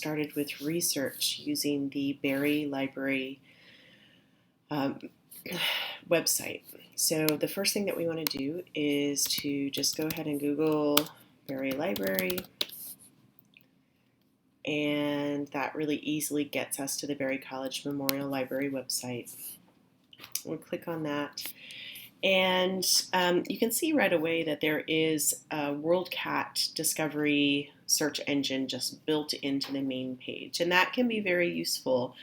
started with research using the Berry Library um, website. So the first thing that we want to do is to just go ahead and Google Berry Library, and that really easily gets us to the Berry College Memorial Library website. We'll click on that, and you can see right away that there is a WorldCat discovery search engine just built into the main page, and that can be very useful.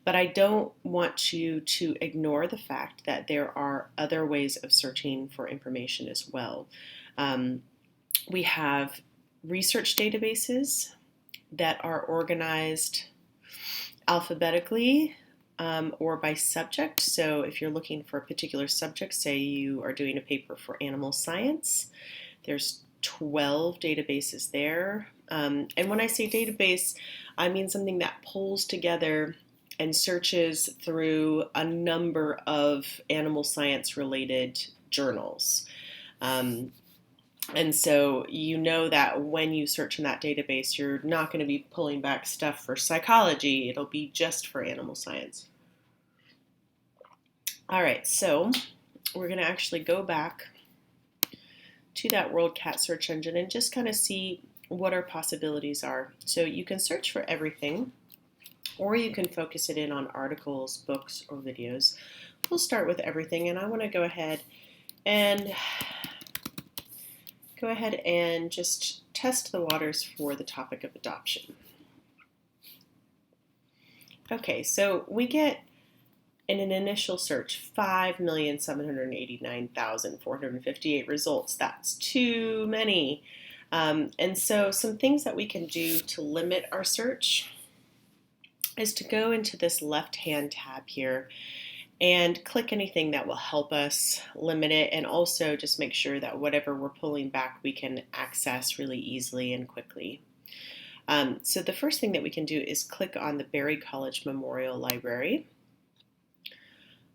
But I don't want you to ignore the fact that there are other ways of searching for information as well. We have research databases that are organized alphabetically or by subject. So if you're looking for a particular subject, say you are doing a paper for animal science, there's 12 databases there. And when I say database, I mean something that pulls together and searches through a number of animal science related journals. And so you know that when you search in that database, you're not going to be pulling back stuff for psychology. It'll be just for animal science. All right, so we're going to actually go back to that WorldCat search engine and just kind of see what our possibilities are. So you can search for everything, or you can focus it in on articles, books, or videos. We'll start with everything, and I want to go ahead and just test the waters for the topic of adoption. Okay, so we get in an initial search 5,789,458 results. That's too many. And so some things that we can do to limit our search is to go into this left-hand tab here and click anything that will help us limit it, and also just make sure that whatever we're pulling back we can access really easily and quickly. So the first thing that we can do is click on the Berry College Memorial Library.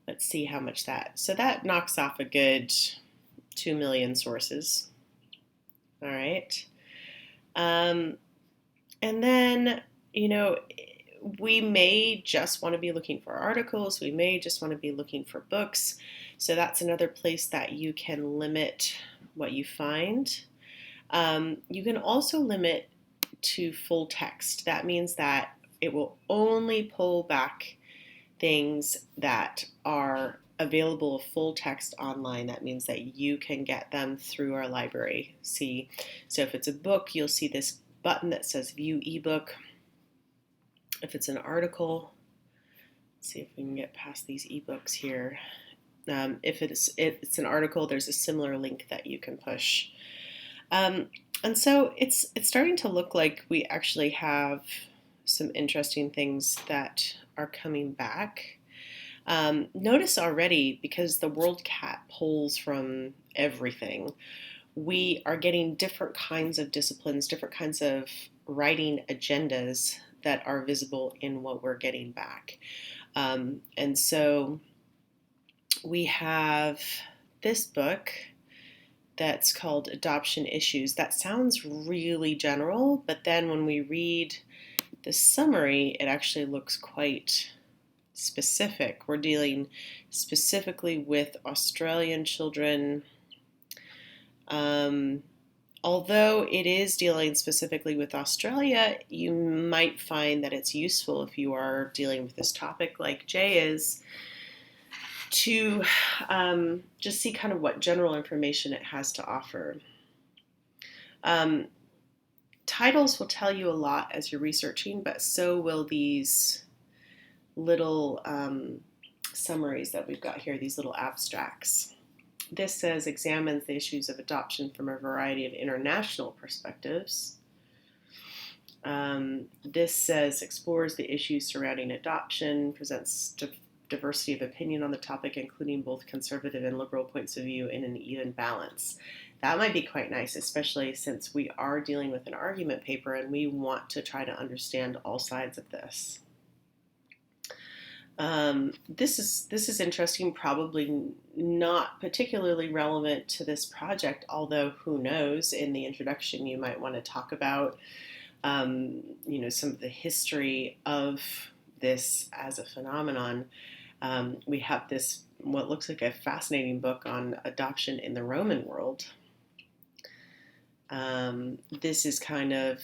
Let's see how much so that knocks off a good 2 million sources. All right. And then, we may just want to be looking for articles. We may just want to be looking for books. So that's another place that you can limit what you find. You can also limit to full text. That means that it will only pull back things that are available full text online. That means that you can get them through our library. See, so if it's a book, you'll see this button that says View eBook. If it's an article, let's see if we can get past these ebooks here. If it's an article, there's a similar link that you can push. And so it's starting to look like we actually have some interesting things that are coming back. Notice already, because the WorldCat pulls from everything, we are getting different kinds of disciplines, different kinds of writing agendas that are visible in what we're getting back. And so we have this book that's called Adoption Issues. That sounds really general, but then when we read the summary, it actually looks quite specific. We're dealing specifically with Australian children. Although it is dealing specifically with Australia, you might find that it's useful if you are dealing with this topic like Jay is, to just see kind of what general information it has to offer. Titles will tell you a lot as you're researching, but so will these little summaries that we've got here, these little abstracts. This says examines the issues of adoption from a variety of international perspectives. This says explores the issues surrounding adoption, presents diversity of opinion on the topic, including both conservative and liberal points of view in an even balance. That might be quite nice, especially since we are dealing with an argument paper and we want to try to understand all sides of this. This is interesting, probably not particularly relevant to this project, although who knows, in the introduction you might want to talk about some of the history of this as a phenomenon. We have this, what looks like a fascinating book on adoption in the Roman world. This is kind of,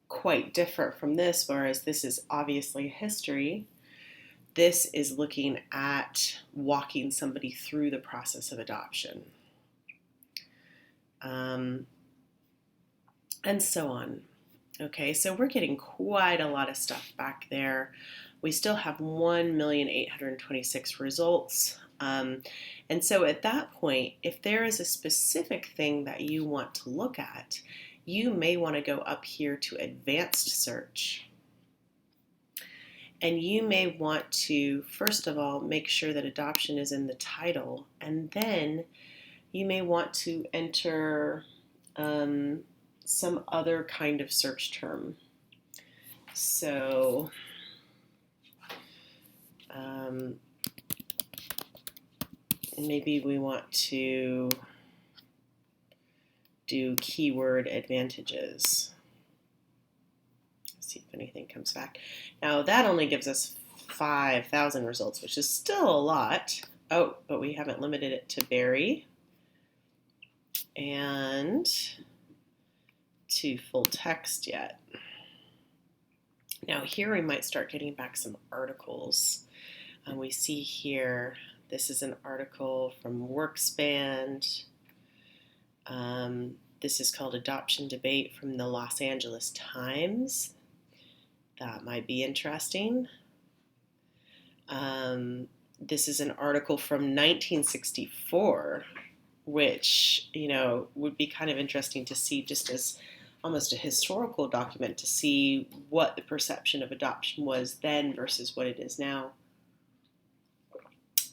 quite different from this, whereas this is obviously history. This is looking at walking somebody through the process of adoption. And so on. Okay, so we're getting quite a lot of stuff back there. We still have 1,826,000 results. And so at that point, if there is a specific thing that you want to look at, you may want to go up here to advanced search. And you may want to, first of all, make sure that adoption is in the title. And then you may want to enter some other kind of search term. So maybe we want to do keyword advantages. Let's see if anything comes back. Now that only gives us 5,000 results, which is still a lot. Oh, but we haven't limited it to berry and to full text yet. Now here we might start getting back some articles. We see here, this is an article from Workspan. This is called Adoption Debate from the Los Angeles Times. That might be interesting. This is an article from 1964, which, would be kind of interesting to see just as almost a historical document to see what the perception of adoption was then versus what it is now.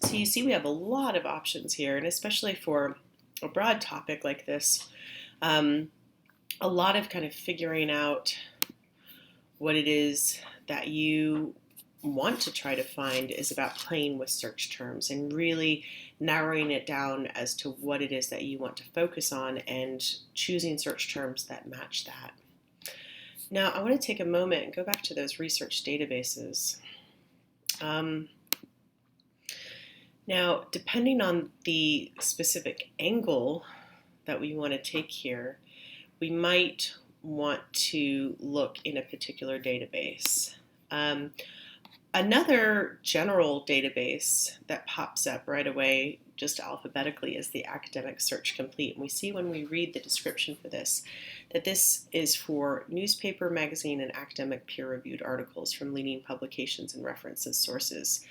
So you see we have a lot of options here, and especially for a broad topic like this, a lot of kind of figuring out what it is that you want to try to find is about playing with search terms and really narrowing it down as to what it is that you want to focus on and choosing search terms that match that. Now, I want to take a moment and go back to those research databases. Now, depending on the specific angle that we want to take here, we might want to look in a particular database. Another general database that pops up right away just alphabetically is the Academic Search Complete. And we see when we read the description for this that this is for newspaper, magazine, and academic peer-reviewed articles from leading publications and references sources.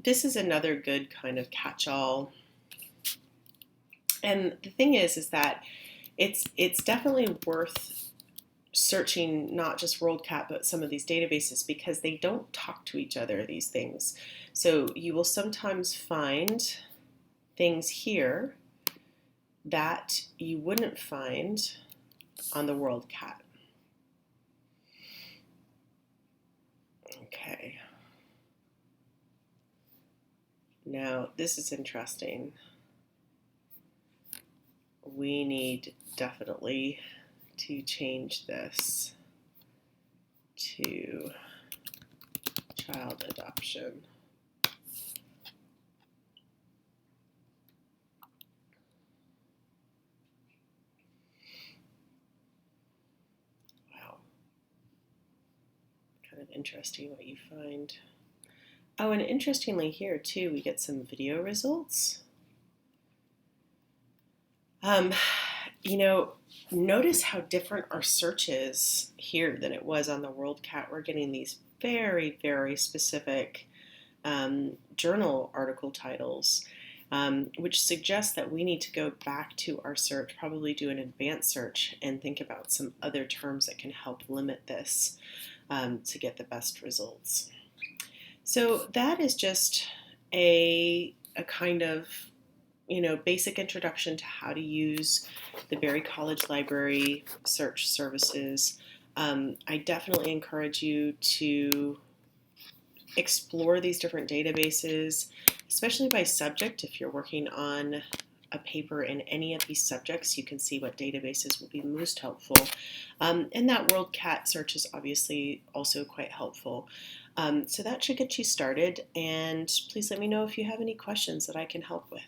This is another good kind of catch-all. And the thing is that it's definitely worth searching not just WorldCat but some of these databases because they don't talk to each other, these things. So you will sometimes find things here that you wouldn't find on the WorldCat. Okay. Now this is interesting. We need definitely to change this to child adoption. Wow. Kind of interesting what you find. Oh, and interestingly here too, we get some video results. Notice how different our search is here than it was on the WorldCat. We're getting these very, very specific journal article titles, which suggests that we need to go back to our search, probably do an advanced search, and think about some other terms that can help limit this to get the best results. So that is just a kind of basic introduction to how to use the Berry College Library search services. I definitely encourage you to explore these different databases, especially by subject if you're working on a paper in any of these subjects, you can see what databases will be most helpful. And that WorldCat search is obviously also quite helpful. So that should get you started, and please let me know if you have any questions that I can help with.